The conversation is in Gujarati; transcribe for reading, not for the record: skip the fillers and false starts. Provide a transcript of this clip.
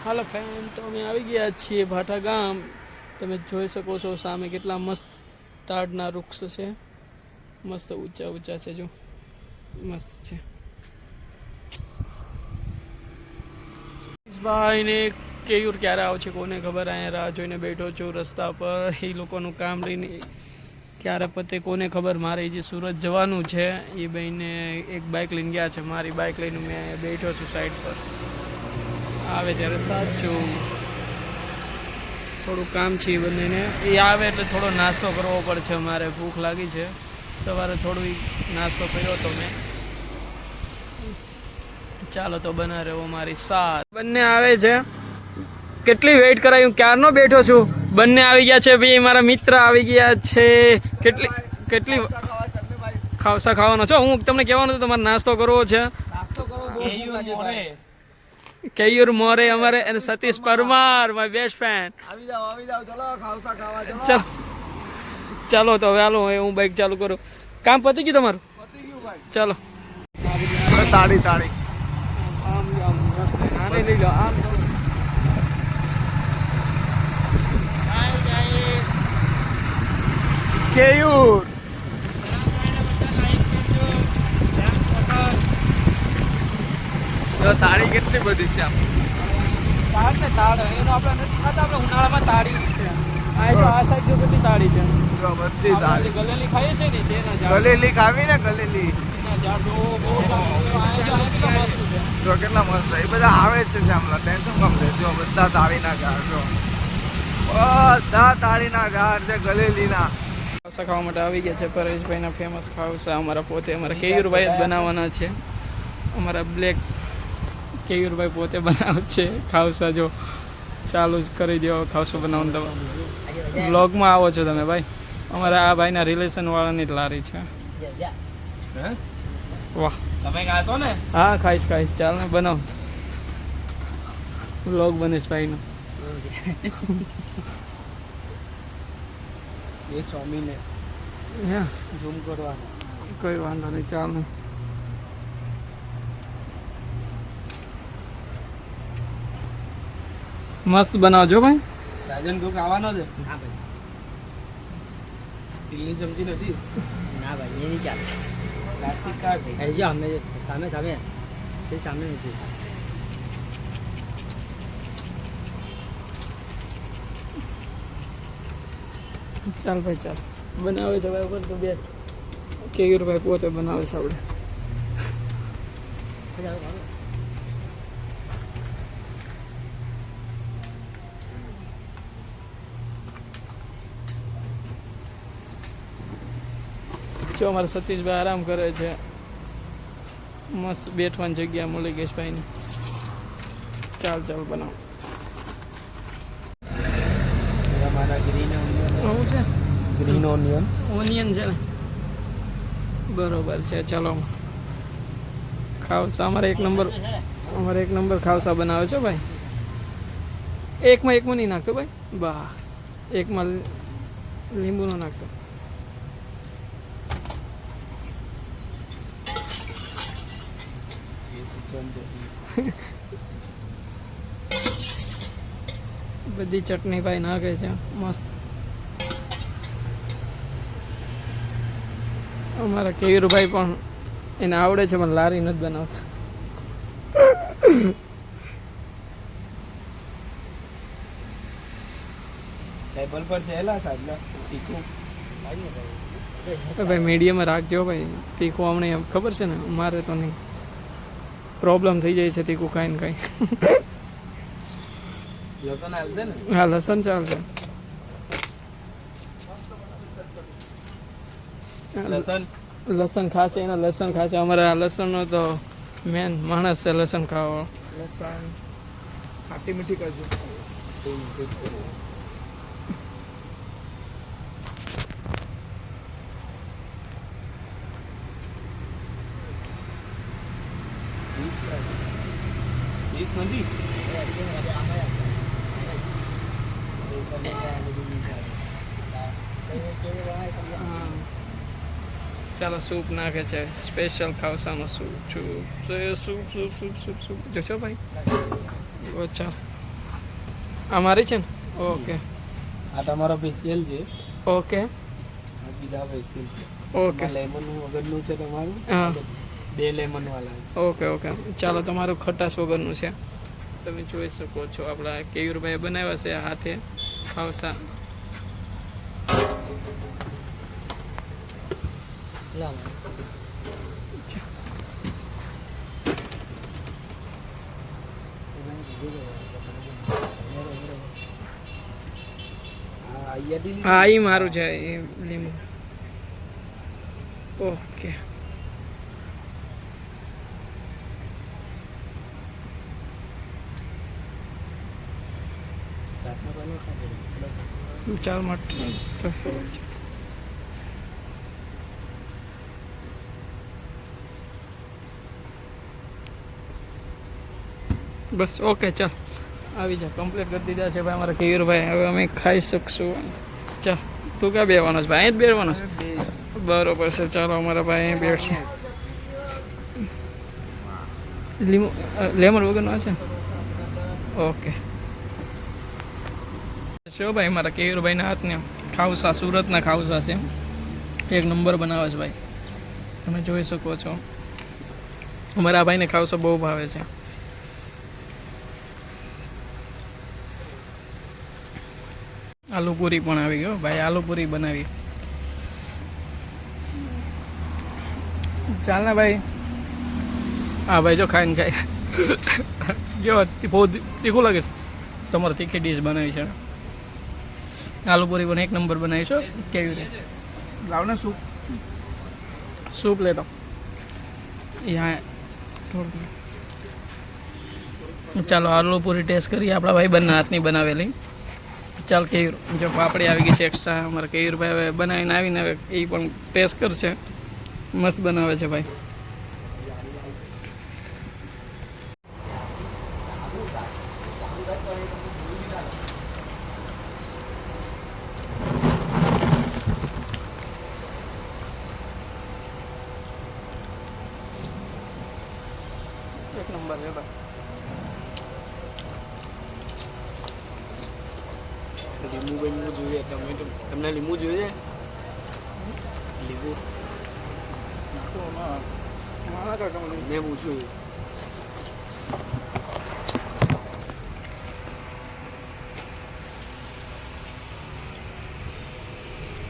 હાલો ફ્રેન્ડ, તો અમે આવી ગયા છીએ ભાટા ગામ. તમે જોઈ શકો છો સામે કેટલા મસ્ત તાડના વૃક્ષ છે. મસ્ત ઊંચા ઊંચા છે, જો મસ્ત છે. ભાઈ ને કેયુર ક્યારે આવશે કોને ખબર. અહીંયા રાહ જોઈને બેઠો છું રસ્તા પર. એ લોકોનું કામ લઈને ક્યારે પતે કોને ખબર. મારે જે સુરત જવાનું છે એ ભાઈને એક બાઇક લઈને ગયા છે. મારી બાઇક લઈને મેં બેઠો છું સાઈડ પર. આવે ત્યારે સાચું થોડું કામ છે એ બંનેને. એ આવે એટલે થોડો નાસ્તો કરવો પડશે. મારે ભૂખ લાગી છે. સવારે થોડું નાસ્તો કર્યો તો મેં. ચાલો તો બના રહ્યો મારી સાથ. બંને આવે છે. કેટલી વેઇટ કરાયું, ક્યારનો બેઠો છું. બંને આવી ગયા છે ભાઈ, મારા મિત્ર આવી ગયા છે. કેટલી ખાવસા ખાવાનો છો. હું તમને કહેવાનું હતું તમારે નાસ્તો કરવો છે. કેયુર મોરે અમારે અને Satish Parmar my best friend. આવી જાવ ચલો ખાવસા ખાવા ચાલો ચાલો તો હવે હાલો હું બાઇક ચાલુ કરું. કામ પતી ગયું તમારું? પતી ગયું ભાઈ. ચાલો તાળી તાળી આને લઈ લો. આમ કેયુર તાળી કેટલી બધી છે આમ. તાળ ને તાળ એનો આપણે નથી ખાતા. આપણે ઉનાળામાં તાળી છે. આ જો આ સાઈડ જો કેટલી તાળી છે. જો બધી તાળી. ગલેલી ખાઈએ છે ને તેના ઝાડ. ગલેલી ખાવી ને ગલેલી. એના ઝાડ બહુ કેટલા મસ્ત છે. જો કેટલા મસ્ત એ બધા આવે છે આમલા. ટેન્શન કમ લે. જો બધા તાળીના ઝાડ. જો બધા તાળીના ઝાડ છે ગલેલીના. ખાવસા ખાવા માટે આવી ગયા છે પરેશભાઈના ફેમસ ખાવસા. અમારા પોતે અમારા કેયુરભાઈ જ બનાવવાના છે. અમારા બ્લેક કેયુરભાઈ પોતે બનાવે છે ખાવસા. જો ચાલુ જ કરી દો ખાવસો બનાવવાનું. તમે બ્લોગમાં આવો છો તમે ભાઈ. અમારા આ ભાઈના રિલેશન વાળાની જ લારી છે. વાહ, તમે ખાશો ને? હા ખાઈશ ચાલ ને બનાવ. બ્લોગ બનીશ ભાઈનો. એ ચોમીને હે ઝૂમ કરવાનું. કોઈ વાંધો નહીં, ચાલ ને. મસ્ત બનાવજો ભાઈ. સાજન કોક આવવાનો છે? ના ભાઈ, સ્ટીલની ચમચી નથી. ના ભાઈ એ નહીં ચાલે. પ્લાસ્ટિક કા એ જો અમે સામે એ સામે નથી. ચાલ ભાઈ ચાલ. બનાવે છે ભાઈ ઉપર તો બે. કેયુરભાઈ પોતે બનાવે છે આપણે. જો અમારા સતીશભાઈ આરામ કરે છે. મસ્ત બેઠવાની જગ્યા મળી ગઈ છે ભાઈને. ચાલ બનાવો. મારા ગ્રીન આવું છે ગ્રીન ઓનિયન. ઓનિયન છે ને, બરોબર છે. ચાલો ખાવસા અમારે એક નંબર ખાવસા બનાવે છે ભાઈ. એકમાં નહીં નાખતો ભાઈ. બા એકમાં લીંબુ નો નાખતો. બધી ચટણી ભાઈ નાખે છે મસ્ત. અમારા કેયુરભાઈ પણ એને આવડે છે પણ લારી નથી બનાવતા. ટેબલ પર ચેલા સાહેબ તીખું ભાઈ મીડિયમ રાખજો ભાઈ. તીખું હમણાં ખબર છે ને, મારે તો નહીં, પ્રોબ્લેમ થઈ જાય છે તીખું ખાઈને કાંઈ. લસણ આવશે ને? હા લસણ ચાલશે. લસણ ખાશે એના લસણ ખાશે. અમારા લસણનો તો મેન માણસ છે લસણ ખાવા. લસણ ખાટી મીઠી કરજો. નથી. ચાલો સૂપ નાખે છે. Special ખાવસાનો soup. સૂપ જોશો ભાઈ. ચાલો આ મારી છે ને ઓકે આ તમારો સ્પેશિયલ છે, ઓકે આ બીજા સ્પેશિયલ છે. ઓકે લેમન વગરનું છે તમારું, હા 2 લેમન વાળા. ઓકે ઓકે ચાલો તમારું ખટાશ વગરનું છે. તમે જોઈ શકો છો આપણા કેયુરભાઈએ બનાવ્યા છે હાથે ખાવસા. હા એ મારું છે એ લીંબુ. ઓકે ચાલ માટે બસ ઓકે ચાલ આવી જા કમ્પ્લીટ કરી દીધા છે ભાઈ અમારા કેયુરભાઈ. હવે અમે ખાઈ શકશું. ચાલ તું ક્યાં બેસવાનો છે ભાઈ? અહીં જ બેસવાનો છે? બરોબર છે ચાલો અમારા ભાઈ અહીં બેઠશે. લીંબુ લેમન વગરનો છે ને ઓકે. શું ભાઈ મારા કેયુરભાઈના હાથને ખાવસા સુરતના ખાવસા છે, એક નંબર બનાવે છે ભાઈ. તમે જોઈ શકો છો અમારા ભાઈને ખાવસો બહુ ભાવે છે. આલુ પૂરી પણ આવી ગયો ભાઈ, આલુ પૂરી બનાવી. ચાલ ને ભાઈ. હા ભાઈ જો ખાઈને ખાઈ કેવો બહુ તીખું લાગે છે. તમારે તીખી ડીશ બનાવી છે. આલુ પૂરી પણ એક નંબર બનાવી છો. કેવી રીતે લાવને સૂપ સૂપ લેતો યા થોડું. ચાલો આલુ પૂરી ટેસ્ટ કરીએ આપણા ભાઈ બંને હાથની બનાવેલી. ચાલ કેયુર જો પાપડી આવી ગઈ છે એક્સ્ટ્રા. અમારા કેયુરભાઈ હવે બનાવીને આવીને હવે એ પણ ટેસ્ટ કરશે. મસ્ત બનાવે છે ભાઈ. એક નંબર છે ભાઈ. લીંબુ જોઈએ તમને લીંબુ જોઈએ? લીંબુ મેં પૂછ્યું